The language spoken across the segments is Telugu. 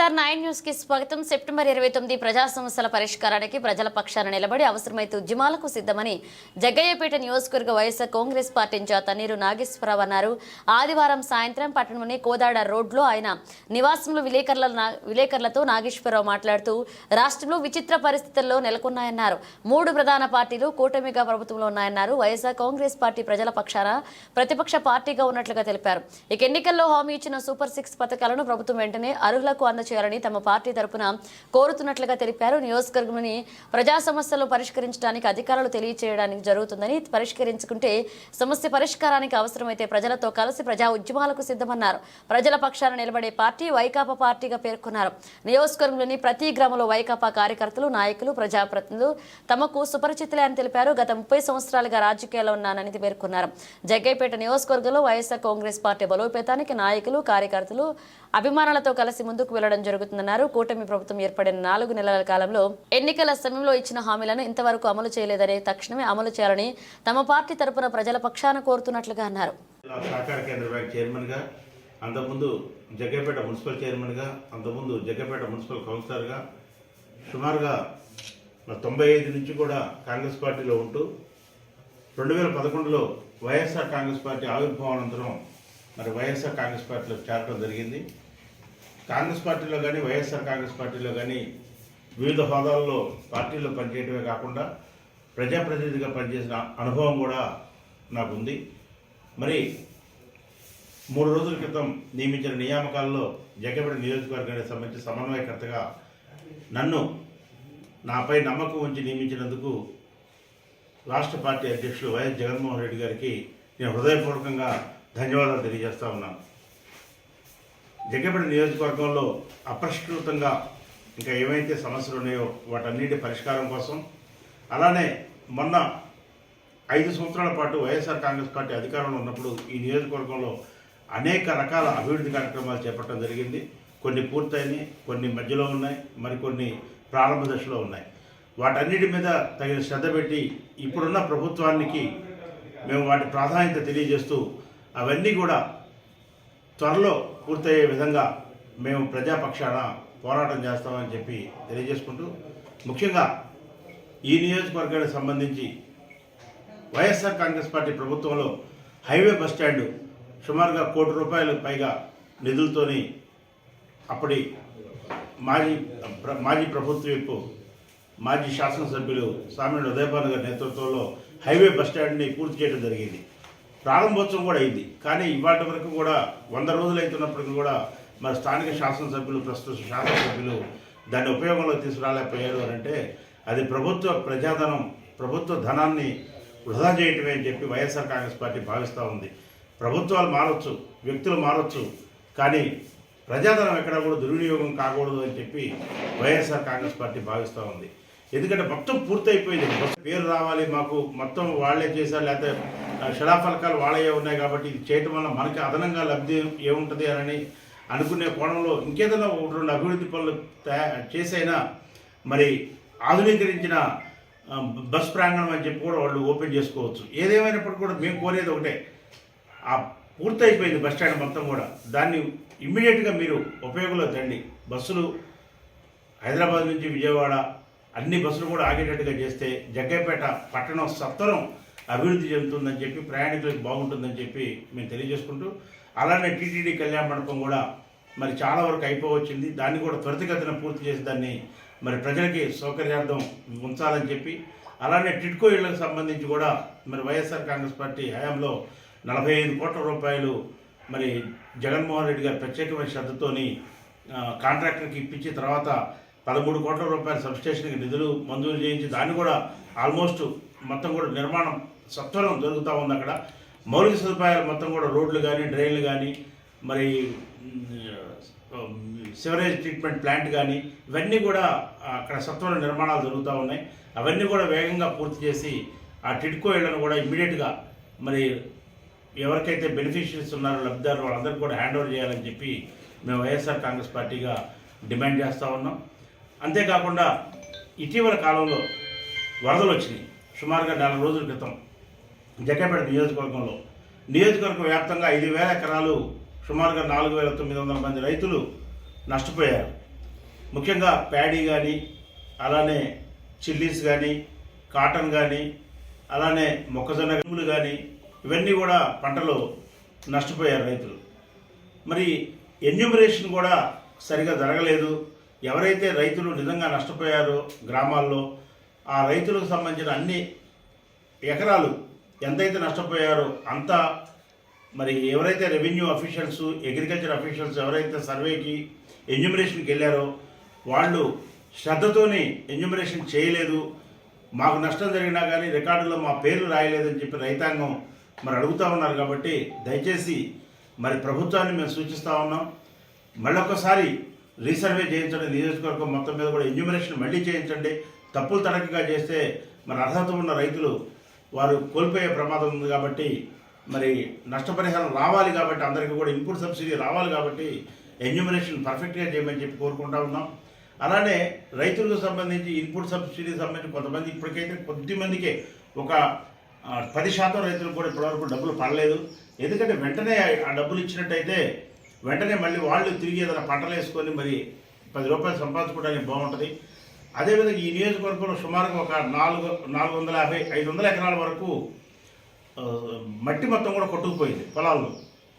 నమస్కారం 9 న్యూస్ కి స్వాగతం. సెప్టెంబర్ 29 ప్రజా సమస్యల పరిష్కారానికి ప్రజల పక్షాన నిలబడి అవసరమైతే ఉద్యమాలకు సిద్ధమని జగ్గయ్యపేట నియోజకవర్గ వైఎస్ఆర్ కాంగ్రెస్ పార్టీ ఇన్ఛార్జ్ తన్నీరు నాగేశ్వరరావు అన్నారు. ఆదివారం సాయంత్రం పట్టణంలోని కోదాడ రోడ్లో ఆయన నివాసంలో విలేకరులతో నాగేశ్వరరావు మాట్లాడుతూ రాష్ట్రంలో విచిత్ర పరిస్థితుల్లో నెలకొన్నాయన్నారు. 3 ప్రధాన పార్టీలు కూటమిగా ప్రభుత్వంలో ఉన్నాయన్నారు. వైఎస్ఆర్ కాంగ్రెస్ పార్టీ ప్రజల పక్షాన ప్రతిపక్ష పార్టీగా ఉన్నట్లుగా తెలిపారు. ఇక ఎన్నికల్లో హామీ ఇచ్చిన సూపర్ 6 పథకాలను ప్రభుత్వం వెంటనే అర్హులకు అందచేయాలని తమ పార్టీ తరపున కోరుతున్నట్లుగా తెలిపారు. నియోజకవర్గంలోని ప్రజా సమస్యలు పరిష్కరించడానికి అధికారులు తెలియజేయడానికి జరుగుతుందని, పరిష్కరించుకుంటే సమస్య పరిష్కారానికి అవసరమైతే ప్రజలతో కలిసి ప్రజా ఉద్యమాలకు సిద్ధమన్నారు. ప్రజల పక్షాన నిలబడే పార్టీ వైకాపా పార్టీగా పేర్కొన్నారు. నియోజకవర్గంలోని ప్రతి గ్రామంలో వైకాపా కార్యకర్తలు, నాయకులు, ప్రజాప్రతినిధులు తమకు సుపరిచితులే అని తెలిపారు. గత 30 సంవత్సరాలుగా రాజకీయాల్లో ఉన్నానని పేర్కొన్నారు. జగ్గయ్యపేట నియోజకవర్గంలో వైఎస్ఆర్ కాంగ్రెస్ పార్టీ బలోపేతానికి నాయకులు, కార్యకర్తలు అభిమానులతో కలిసి ముందుకు వెళ్లడం జరుగుతుందన్నారు. కూటమి ప్రభుత్వం ఏర్పడిన 4 నెలల కాలంలో ఎన్నికల సమయంలో ఇచ్చిన హామీలను ఇంతవరకు అమలు చేయలేదని, తక్షణమే అమలు చేయాలని తమ పార్టీ తరపున ప్రజల పక్షాన కోరుతున్నట్లుగా అన్నారు. సహకార కేంద్ర బ్యాంక్ చైర్మన్గా, అంతకుముందు జగ్గయ్యపేట మున్సిపల్ చైర్మన్గా, అంతకుముందు జగ్గయ్యపేట మున్సిపల్ కౌన్సిలర్గా సుమారుగా 95 నుంచి కూడా కాంగ్రెస్ పార్టీలో ఉంటూ 2011లో వైఎస్ఆర్ కాంగ్రెస్ పార్టీ ఆవిర్భావానంతరం మరి వైఎస్ఆర్ కాంగ్రెస్ పార్టీలో చేరడం జరిగింది. కాంగ్రెస్ పార్టీలో కానీ వైఎస్ఆర్ కాంగ్రెస్ పార్టీలో కానీ వివిధ హోదాల్లో పార్టీలో పనిచేయడమే కాకుండా ప్రజాప్రతినిధిగా పనిచేసిన అనుభవం కూడా నాకు ఉంది. మరి 3 రోజుల క్రితం నియమించిన నియామకాల్లో జగ్గయ్యపేట నియోజకవర్గానికి సంబంధించి సమన్వయకర్తగా నన్ను నాపై నమ్మకం ఉంచి నియమించినందుకు రాష్ట్ర పార్టీ అధ్యక్షులు వైఎస్ జగన్మోహన్ రెడ్డి గారికి నేను హృదయపూర్వకంగా ధన్యవాదాలు తెలియజేస్తా ఉన్నాను. జగ్గయ్యపేట నియోజకవర్గంలో అపరిష్కృతంగా ఇంకా ఏవైతే సమస్యలు ఉన్నాయో వాటన్నిటి పరిష్కారం కోసం, అలానే మొన్న 5 సంవత్సరాల పాటు వైఎస్ఆర్ కాంగ్రెస్ పార్టీ అధికారంలో ఉన్నప్పుడు ఈ నియోజకవర్గంలో అనేక రకాల అభివృద్ధి కార్యక్రమాలు చేపట్టడం జరిగింది. కొన్ని పూర్తయినాయి, కొన్ని మధ్యలో ఉన్నాయి, మరికొన్ని ప్రారంభ దశలో ఉన్నాయి. వాటన్నిటి మీద తగిన శ్రద్ధ పెట్టి ఇప్పుడున్న ప్రభుత్వానికి మేము వాటి ప్రాధాన్యత తెలియజేస్తూ అవన్నీ కూడా త్వరలో పూర్తయ్యే విధంగా మేము ప్రజాపక్షాన పోరాటం చేస్తామని చెప్పి తెలియజేసుకుంటూ, ముఖ్యంగా ఈ నియోజకవర్గానికి సంబంధించి వైఎస్ఆర్ కాంగ్రెస్ పార్టీ ప్రభుత్వంలో హైవే బస్టాండు సుమారుగా ₹1 కోటి పైగా నిధులతోని అప్పటి మాజీ ప్రభుత్వ మాజీ శాసనసభ్యులు సామినేని ఉదయభాను గారి నేతృత్వంలో హైవే బస్టాండ్ని పూర్తి చేయడం జరిగింది. ప్రారంభోత్సవం కూడా అయింది. కానీ ఇవాటి వరకు కూడా 100 రోజులు అవుతున్నప్పటికీ కూడా మరి స్థానిక శాసనసభ్యులు, ప్రస్తుత శాసనసభ్యులు దాన్ని ఉపయోగంలో తీసుకురాలేకపోయారు అని అంటే అది ప్రభుత్వ ధనాన్ని వృధా చేయటమే అని చెప్పి వైఎస్ఆర్ కాంగ్రెస్ పార్టీ భావిస్తూ ఉంది. ప్రభుత్వాలు మారచ్చు, వ్యక్తులు మారచ్చు, కానీ ప్రజాధనం ఎక్కడా కూడా దుర్వినియోగం కాకూడదు అని చెప్పి వైఎస్ఆర్ కాంగ్రెస్ పార్టీ భావిస్తూ ఉంది. ఎందుకంటే మొత్తం పూర్తయిపోయింది. పేరు రావాలి, మాకు మొత్తం వాళ్లే చేశారు, లేకపోతే శిలాఫలకాలు వాళ్ళే ఉన్నాయి కాబట్టి ఇది చేయటం వల్ల మనకి అదనంగా లబ్ధి ఏముంటుంది అని అనుకునే కోణంలో ఇంకేదైనా 1-2 అభివృద్ధి పనులు చేసైనా మరి ఆధునీకరించిన బస్ ప్రాంగణం అని చెప్పి కూడా వాళ్ళు ఓపెన్ చేసుకోవచ్చు. ఏదేమైనప్పటికీ కూడా మేము కోరేది ఒకటే, ఆ పూర్తయిపోయింది బస్టాండ్ మొత్తం కూడా, దాన్ని ఇమ్మీడియట్గా మీరు ఉపయోగంలో తండి. బస్సులు హైదరాబాద్ నుంచి విజయవాడ అన్ని బస్సులు కూడా ఆగేటట్టుగా చేస్తే జగ్గయ్యపేట పట్టణం సత్వరం అభివృద్ధి చెందుతుందని చెప్పి, ప్రయాణికులకు బాగుంటుందని చెప్పి మేము తెలియజేసుకుంటూ, అలానే టీటీడీ కళ్యాణ మండపం కూడా మరి చాలా వరకు అయిపోవచ్చింది. దాన్ని కూడా త్వరితగతిన పూర్తి చేసి దాన్ని మరి ప్రజలకి సౌకర్యార్థం ఉంచాలని చెప్పి, అలానే టిడ్కో ఇళ్లకు సంబంధించి కూడా మరి వైఎస్ఆర్ కాంగ్రెస్ పార్టీ హయాంలో ₹45 కోట్ల మరి జగన్మోహన్ రెడ్డి గారు ప్రత్యేకమైన శ్రద్ధతోని కాంట్రాక్టర్కి ఇప్పించి తర్వాత ₹13 కోట్ల సబ్స్టేషన్కి నిధులు మంజూరు చేయించి దాన్ని కూడా ఆల్మోస్ట్ మొత్తం కూడా నిర్మాణం సత్వరం జరుగుతూ ఉంది. అక్కడ మౌలిక సదుపాయాలు మొత్తం కూడా రోడ్లు కానీ, డ్రైన్లు కానీ, మరి సివరేజ్ ట్రీట్మెంట్ ప్లాంట్ కానీ ఇవన్నీ కూడా అక్కడ సత్వర నిర్మాణాలు జరుగుతూ ఉన్నాయి. అవన్నీ కూడా వేగంగా పూర్తి చేసి ఆ టిడ్కో ఇళ్లను కూడా ఇమ్మీడియట్గా మరి ఎవరికైతే బెనిఫిషియరీస్ ఉన్నారో లబ్ధిదారులు వాళ్ళందరికీ కూడా హ్యాండ్ ఓవర్ చేయాలని చెప్పి మేము వైఎస్ఆర్ కాంగ్రెస్ పార్టీగా డిమాండ్ చేస్తూ ఉన్నాం. అంతేకాకుండా ఇటీవల కాలంలో వరదలు వచ్చినాయి. సుమారుగా 4 రోజుల క్రితం జగ్గయ్యపేట నియోజకవర్గం వ్యాప్తంగా 5,000 ఎకరాలు సుమారుగా 4,900 మంది రైతులు నష్టపోయారు. ముఖ్యంగా ప్యాడీ కానీ, అలానే చిల్లీస్ కానీ, కాటన్ కానీ, అలానే మొక్కజొన్న గనుములు కానీ, ఇవన్నీ కూడా పంటలు నష్టపోయారు రైతులు. మరి ఎన్యూమరేషన్ కూడా సరిగా జరగలేదు. ఎవరైతే రైతులు నిజంగా నష్టపోయారో గ్రామాల్లో ఆ రైతులకు సంబంధించిన అన్ని ఎకరాలు ఎంతైతే నష్టపోయారో అంత మరి ఎవరైతే రెవెన్యూ అఫీషియల్స్, అగ్రికల్చర్ అఫీషియల్స్ ఎవరైతే సర్వేకి ఎన్యూమరేషన్కి వెళ్ళారో వాళ్ళు శ్రద్ధతోని ఎన్యూమరేషన్ చేయలేదు, మాకు నష్టం జరిగినా కానీ రికార్డులో మా పేర్లు రాయలేదని చెప్పి రైతాంగం మరి అడుగుతూ ఉన్నారు. కాబట్టి దయచేసి మరి ప్రభుత్వాన్ని మేము సూచిస్తూ ఉన్నాం, మళ్ళొకసారి రీసర్వే చేయించండి, నియోజకవర్గం మొత్తం మీద కూడా ఎన్యూమరేషన్ మళ్ళీ చేయించండి. తప్పులు తడకగా చేస్తే మరి అర్హత ఉన్న రైతులు వారు కోల్పోయే ప్రమాదం ఉంది. కాబట్టి మరి నష్టపరిహారం రావాలి, కాబట్టి అందరికీ కూడా ఇన్పుట్ సబ్సిడీ రావాలి, కాబట్టి ఎన్యూమరేషన్ పర్ఫెక్ట్గా చేయమని చెప్పి కోరుకుంటా ఉన్నాం. అలానే రైతులకు సంబంధించి ఇన్పుట్ సబ్సిడీ సంబంధించి కొంతమంది ఇప్పటికైతే కొద్దిమందికే ఒక 10% రైతులకు కూడా ఇప్పటివరకు డబ్బులు పడలేదు. ఎందుకంటే వెంటనే ఆ డబ్బులు ఇచ్చినట్టయితే వెంటనే మళ్ళీ వాళ్ళు తిరిగి ఏదైనా పంటలు వేసుకొని మరి 10 రూపాయలు సంపాదించుకోవడానికి బాగుంటుంది. అదేవిధంగా ఈ నియోజకవర్గంలో సుమారుగా ఒక 450-500 ఎకరాల వరకు మట్టి మొత్తం కూడా కొట్టుకుపోయింది పొలాల్లో.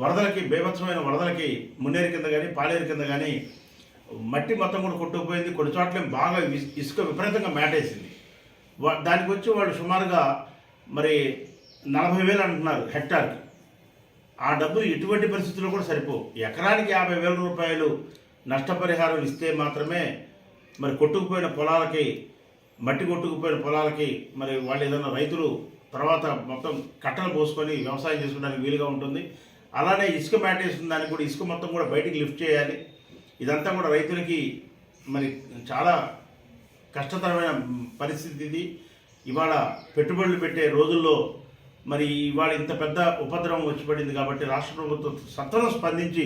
వరదలకి, బీభత్సమైన వరదలకి మున్నేరు కింద కానీ పాలేరు కింద కానీ మట్టి మొత్తం కూడా కొట్టుకుపోయింది. కొన్ని చోట్ల బాగా ఇసుక విపరీతంగా మేటేసింది. దానికి వచ్చి వాళ్ళు సుమారుగా మరి 40,000 అంటున్నారు హెక్టార్కి. ఆ డబ్బులు ఎటువంటి పరిస్థితుల్లో కూడా సరిపోవు. ఎకరానికి 50,000 రూపాయలు నష్టపరిహారం ఇస్తే మాత్రమే మరి కొట్టుకుపోయిన పొలాలకి, మట్టి కొట్టుకుపోయిన పొలాలకి మరి వాళ్ళు ఏదైనా రైతులు తర్వాత మొత్తం కట్టలు పోసుకొని వ్యవసాయం చేసుకోవడానికి వీలుగా ఉంటుంది. అలానే ఇసుక మేటేసిన దానికి కూడా ఇసుక మొత్తం కూడా బయటికి లిఫ్ట్ చేయాలి. ఇదంతా కూడా రైతులకి మరి చాలా కష్టతరమైన పరిస్థితి ఇది. ఇవాళ పెట్టుబడులు పెట్టే రోజుల్లో మరి ఇవాళ ఇంత పెద్ద ఉపద్రవం వచ్చి పడింది. కాబట్టి రాష్ట్ర ప్రభుత్వం సత్వరం స్పందించి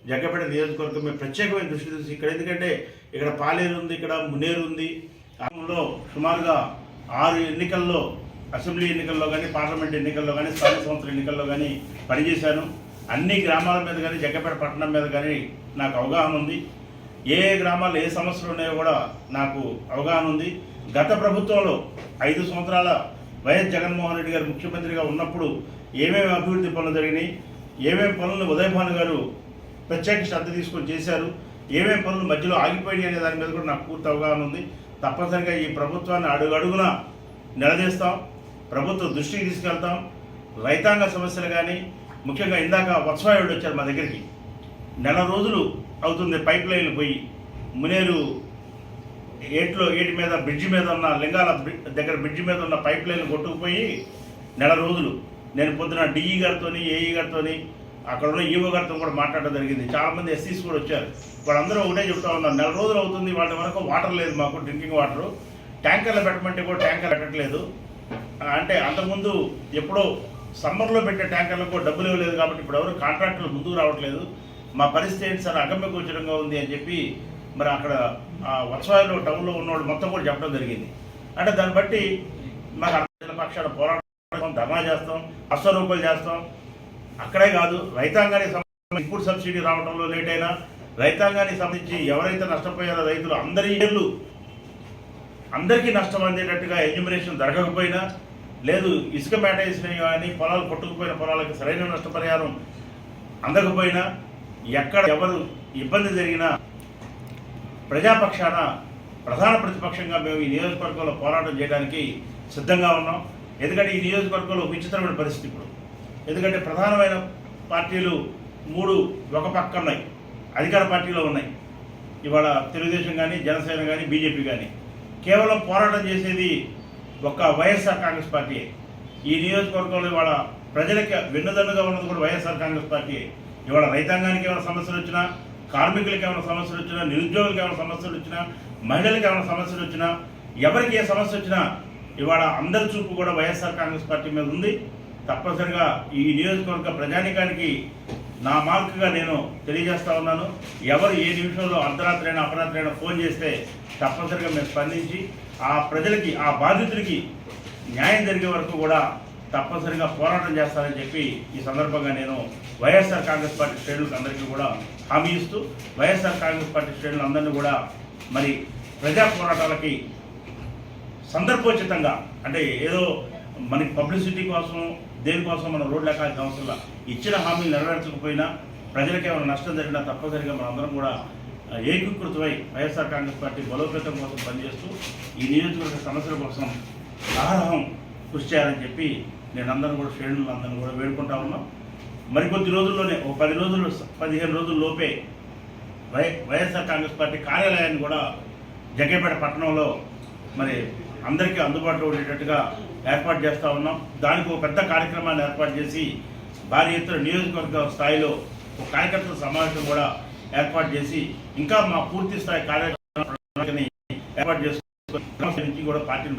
జగ్గపేట నియోజకవర్గం మీద ప్రత్యేకమైన దృష్టి తీసి ఇక్కడ, ఎందుకంటే ఇక్కడ పాలేరు ఉంది, ఇక్కడ మున్నేరు ఉంది. అందులో సుమారుగా 6 ఎన్నికల్లో, అసెంబ్లీ ఎన్నికల్లో కానీ, పార్లమెంట్ ఎన్నికల్లో కానీ, స్థానిక సంస్థల ఎన్నికల్లో కానీ పనిచేశాను. అన్ని గ్రామాల మీద కానీ, జగ్గపేట పట్టణం మీద కానీ నాకు అవగాహన ఉంది. ఏ గ్రామాల్లో ఏ సమస్యలు ఉన్నాయో కూడా నాకు అవగాహన ఉంది. గత ప్రభుత్వంలో 5 సంవత్సరాల వైఎస్ జగన్మోహన్ రెడ్డి గారు ముఖ్యమంత్రిగా ఉన్నప్పుడు ఏమేమి అభివృద్ధి పనులు జరిగినాయి, ఏమేమి పనులు ఉదయభాను గారు ప్రత్యేక శ్రద్ధ తీసుకొని చేశారు, ఏమేమి పనులు మధ్యలో ఆగిపోయినాయి అనే దాని మీద కూడా నాకు పూర్తి అవగాహన ఉంది. తప్పనిసరిగా ఈ ప్రభుత్వాన్ని అడుగడుగున నిలదీస్తాం, ప్రభుత్వం దృష్టికి తీసుకెళ్తాం. రైతాంగ సమస్యలు కానీ, ముఖ్యంగా ఇందాక వత్సవాయుడు వచ్చారు మా దగ్గరికి. 4 రోజులు అవుతుంది పైప్ లైన్లు పోయి మునేరు ఏటి మీద బ్రిడ్జి మీద ఉన్న లింగాల దగ్గర బ్రిడ్జి మీద ఉన్న పైప్ లైన్లు కొట్టుకుపోయి 4 రోజులు. నేను పొద్దున డిఈ గారితో, ఏఈ గారితో, అక్కడ ఉన్న ఈవో గారితో కూడా మాట్లాడడం జరిగింది. చాలామంది ఎస్సీస్ కూడా వచ్చారు. వాళ్ళందరూ ఒకటే చెప్తా ఉన్నారు, 4 రోజులు అవుతుంది, వాళ్ళ వరకు వాటర్ లేదు మాకు, డ్రింకింగ్ వాటరు. ట్యాంకర్లు పెట్టమంటే కూడా ట్యాంకర్ పెట్టట్లేదు. అంటే అంతకుముందు ఎప్పుడో సమ్మర్లో పెట్టే ట్యాంకర్లకు డబ్బులు ఇవ్వలేదు, కాబట్టి ఇప్పుడు ఎవరు కాంట్రాక్టర్లు ముందుకు రావట్లేదు. మా పరిస్థితి ఏంటి సార్, అగమ్య గోచరంగా ఉంది అని చెప్పి మరి అక్కడ వత్సవాయిలో టౌన్లో ఉన్నవాళ్ళు మొత్తం కూడా చెప్పడం జరిగింది. అంటే దాన్ని బట్టి మాకు అర్థం పక్షాన పోరాటం, ధర్నా చేస్తాం, అశ్వరూపాలు చేస్తాం. అక్కడే కాదు, రైతాంగానికి సంబంధించి ఇన్పుట్ సబ్సిడీ రావడంలో లేట్ అయినా, రైతాంగానికి సంబంధించి ఎవరైతే నష్టపోయారో రైతులు అందరికీ నష్టం అందేటట్టుగా ఎన్యూమరేషన్ జరగకపోయినా, లేదు ఇసుక మేట వేసినవి కానీ పొలాలు కొట్టుకుపోయిన పొలాలకి సరైన నష్టపరిహారం అందకపోయినా, ఎక్కడ ఎవరు ఇబ్బంది జరిగినా ప్రజాపక్షాన ప్రధాన ప్రతిపక్షంగా మేము ఈ నియోజకవర్గంలో పోరాటం చేయడానికి సిద్ధంగా ఉన్నాం. ఎందుకంటే ఈ నియోజకవర్గంలో విచిత్రమైన పరిస్థితి ఇప్పుడు. ఎందుకంటే ప్రధానమైన పార్టీలు 3 ఒక పక్క ఉన్నాయి, అధికార పార్టీలో ఉన్నాయి. ఇవాళ తెలుగుదేశం కానీ, జనసేన కానీ, బీజేపీ కానీ. కేవలం పోరాటం చేసేది ఒక వైఎస్ఆర్ కాంగ్రెస్ పార్టీ. ఈ నియోజకవర్గంలో ఇవాళ ప్రజలకి వెన్నుదన్నుగా ఉన్నది కూడా వైఎస్ఆర్ కాంగ్రెస్ పార్టీ. ఇవాళ రైతాంగానికి ఏమైనా సమస్యలు వచ్చినా, కార్మికులకి ఏమైనా సమస్యలు వచ్చినా, నిరుద్యోగులకు ఏమైనా సమస్యలు వచ్చినా, మహిళలకు ఏమైనా సమస్యలు వచ్చినా, ఎవరికి ఏ సమస్య వచ్చినా ఇవాళ అందరి చూపు కూడా వైఎస్ఆర్ కాంగ్రెస్ పార్టీ మీద ఉంది. తప్పనిసరిగా ఈ నియోజకవర్గ ప్రజానికానికి నా మార్కుగా నేను తెలియజేస్తా ఉన్నాను. ఎవరు ఏ నిమిషంలో అర్ధరాత్రి అయినా అపరాత్రి అయినా ఫోన్ చేస్తే తప్పనిసరిగా మేము స్పందించి ఆ ప్రజలకి, ఆ బాధితులకి న్యాయం జరిగే వరకు కూడా తప్పనిసరిగా పోరాటం చేస్తానని చెప్పి ఈ సందర్భంగా నేను వైఎస్ఆర్ కాంగ్రెస్ పార్టీ శ్రేణులకు అందరికీ కూడా హామీ ఇస్తూ, వైఎస్ఆర్ కాంగ్రెస్ పార్టీ శ్రేణులందరినీ కూడా మరి ప్రజా పోరాటాలకి సందర్భోచితంగా అంటే ఏదో మనకి పబ్లిసిటీ కోసం దేనికోసం మనం రోడ్లు ఎక్కాల్సిన అవసరం లేదు. ఇచ్చిన హామీలు నెరవేర్చకపోయినా ప్రజలకు ఏమైనా నష్టం జరిగినా తప్పనిసరిగా మనందరం కూడా ఏకీకృతమై వైఎస్ఆర్ కాంగ్రెస్ పార్టీ బలోపేతం కోసం పనిచేస్తూ ఈ నియోజకవర్గ సమస్యల కోసం అహరహం కృషి చేయాలని చెప్పి నేను అందరూ కూడా శ్రేణులందరూ కూడా వేడుకుంటా ఉన్నాం. మరికొద్ది రోజుల్లోనే ఒక 15 రోజుల లోపే వైఎస్ఆర్ కాంగ్రెస్ పార్టీ కార్యాలయాన్ని కూడా జగ్గయ్యపేట పట్టణంలో మరి అందరికీ అందుబాటులో ఉండేటట్టుగా ఏర్పాటు చేస్తూ ఉన్నాం. దానికి ఒక పెద్ద కార్యక్రమాన్ని ఏర్పాటు చేసి భారీ ఎత్తున నియోజకవర్గ స్థాయిలో ఒక కార్యకర్తల సమావేశం కూడా ఏర్పాటు చేసి ఇంకా మా పూర్తి స్థాయి కార్యక్రమాన్ని ఏర్పాటు చేసుకుని కూడా పార్టీని